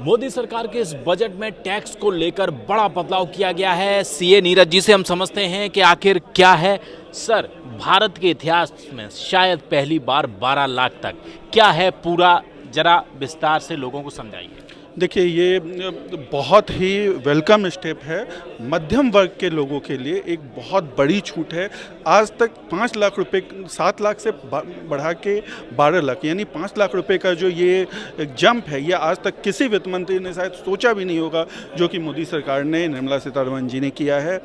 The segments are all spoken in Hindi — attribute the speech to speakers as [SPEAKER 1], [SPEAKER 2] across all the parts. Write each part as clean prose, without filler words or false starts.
[SPEAKER 1] मोदी सरकार के इस बजट में टैक्स को लेकर बड़ा बदलाव किया गया है। सीए नीरज जी से हम समझते हैं कि आखिर क्या है। सर, भारत के इतिहास में शायद पहली बार 12 लाख तक, क्या है पूरा, जरा विस्तार से लोगों को समझाइए।
[SPEAKER 2] देखिए, ये बहुत ही वेलकम स्टेप है। मध्यम वर्ग के लोगों के लिए एक बहुत बड़ी छूट है। आज तक 5 लाख रुपए, 7 लाख से बढ़ा के 12 लाख, यानी 5 लाख रुपए का जो ये जंप है, ये आज तक किसी वित्त मंत्री ने शायद सोचा भी नहीं होगा, जो कि मोदी सरकार ने, निर्मला सीतारमण जी ने किया है।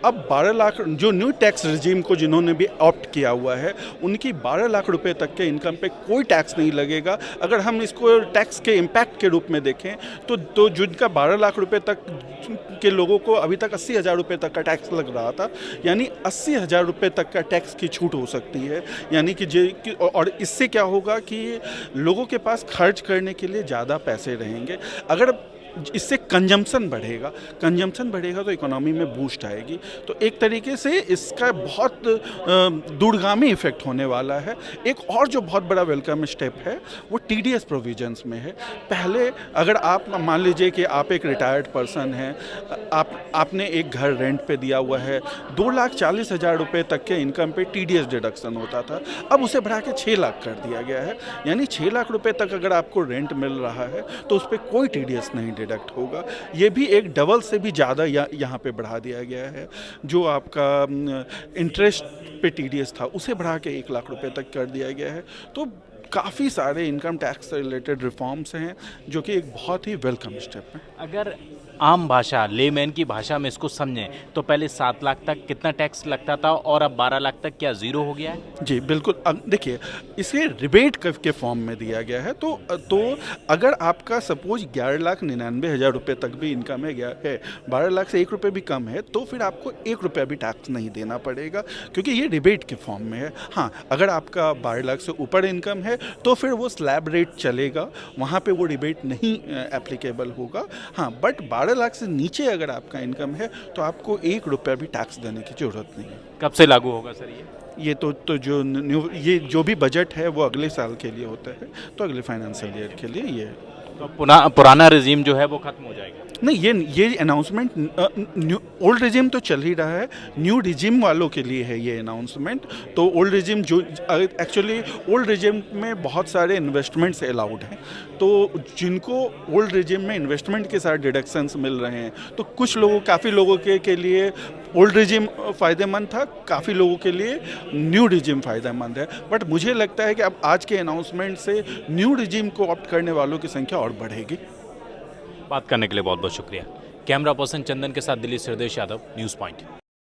[SPEAKER 2] अब 12 लाख जो न्यू टैक्स रिजीम को जिन्होंने भी ऑप्ट किया हुआ है, उनकी 12 लाख रुपए तक के इनकम पे कोई टैक्स नहीं लगेगा। अगर हम इसको टैक्स के इम्पैक्ट के रूप में देखें तो जिनका 12 लाख रुपए तक के लोगों को अभी तक 80,000 रुपये तक का टैक्स लग रहा था, यानी 80,000 रुपये तक का टैक्स की छूट हो सकती है। यानी कि और इससे क्या होगा कि लोगों के पास खर्च करने के लिए ज़्यादा पैसे रहेंगे। अगर इससे कंजम्पशन बढ़ेगा तो इकोनॉमी में बूस्ट आएगी। तो एक तरीके से इसका बहुत दूरगामी इफेक्ट होने वाला है। एक और जो बहुत बड़ा वेलकम स्टेप है वो टीडीएस प्रोविजंस में है। पहले अगर आप मान लीजिए कि आप एक रिटायर्ड पर्सन हैं, आपने एक घर रेंट पे दिया हुआ है, 2,40,000 रुपये तक के इनकम पे टीडीएस डिडक्शन होता था। अब उसे बढ़ा के 6 लाख कर दिया गया है। यानी 6 लाख रुपये तक अगर आपको रेंट मिल रहा है तो उस पर कोई टीडीएस नहीं डिडक्ट होगा। ये भी एक डबल से भी ज़्यादा यहाँ पे बढ़ा दिया गया है। जो आपका इंटरेस्ट पे टीडीएस था, उसे बढ़ा के 1 लाख रुपए तक कर दिया गया है। तो काफ़ी सारे इनकम टैक्स से रिलेटेड रिफॉर्म्स हैं, जो कि एक बहुत ही वेलकम स्टेप है।
[SPEAKER 1] अगर आम भाषा, लेमैन की भाषा में इसको समझें तो पहले 7 लाख तक कितना टैक्स लगता था और अब 12 लाख तक क्या ज़ीरो हो गया है?
[SPEAKER 2] जी बिल्कुल। देखिए, इसे रिबेट के फॉर्म में दिया गया है। तो अगर आपका सपोज 11,99,000 रुपये तक भी इनकम है, 12 लाख से 1 रुपये भी कम है, तो फिर आपको 1 रुपया भी टैक्स नहीं देना पड़ेगा, क्योंकि ये रिबेट के फॉर्म में है। हाँ, अगर आपका 12 लाख से ऊपर इनकम है तो फिर वो स्लैब रेट चलेगा, वहाँ पे वो रिबेट नहीं एप्लीकेबल होगा। हाँ, बट 12 लाख से नीचे अगर आपका इनकम है तो आपको 1 रुपया भी टैक्स देने की ज़रूरत नहीं है।
[SPEAKER 1] कब से लागू होगा सर
[SPEAKER 2] ये तो ये जो भी बजट है वो अगले साल के लिए होता है, तो अगले फाइनेंशियल ईयर के लिए ये
[SPEAKER 1] तो पुराना रिजीम जो है वो खत्म हो जाएगा?
[SPEAKER 2] नहीं, ये अनाउंसमेंट ओल्ड रिजिम तो चल ही रहा है, न्यू रिजिम वालों के लिए है ये अनाउंसमेंट। तो ओल्ड रिजिम जो एक्चुअली ओल्ड रिजिम में बहुत सारे इन्वेस्टमेंट्स अलाउड हैं, तो जिनको ओल्ड रिजिम में इन्वेस्टमेंट के साथ डिडक्शंस मिल रहे हैं, तो काफ़ी लोगों के लिए ओल्ड रिजिम फ़ायदेमंद था, काफ़ी लोगों के लिए न्यू रिजिम फ़ायदेमंद है। बट मुझे लगता है कि अब आज के अनाउंसमेंट से न्यू रिजिम को ऑप्ट करने वालों की संख्या और बढ़ेगी।
[SPEAKER 1] बात करने के लिए बहुत बहुत शुक्रिया। कैमरा पर्सन चंदन के साथ दिल्ली से हृदय यादव, न्यूज़ पॉइंट।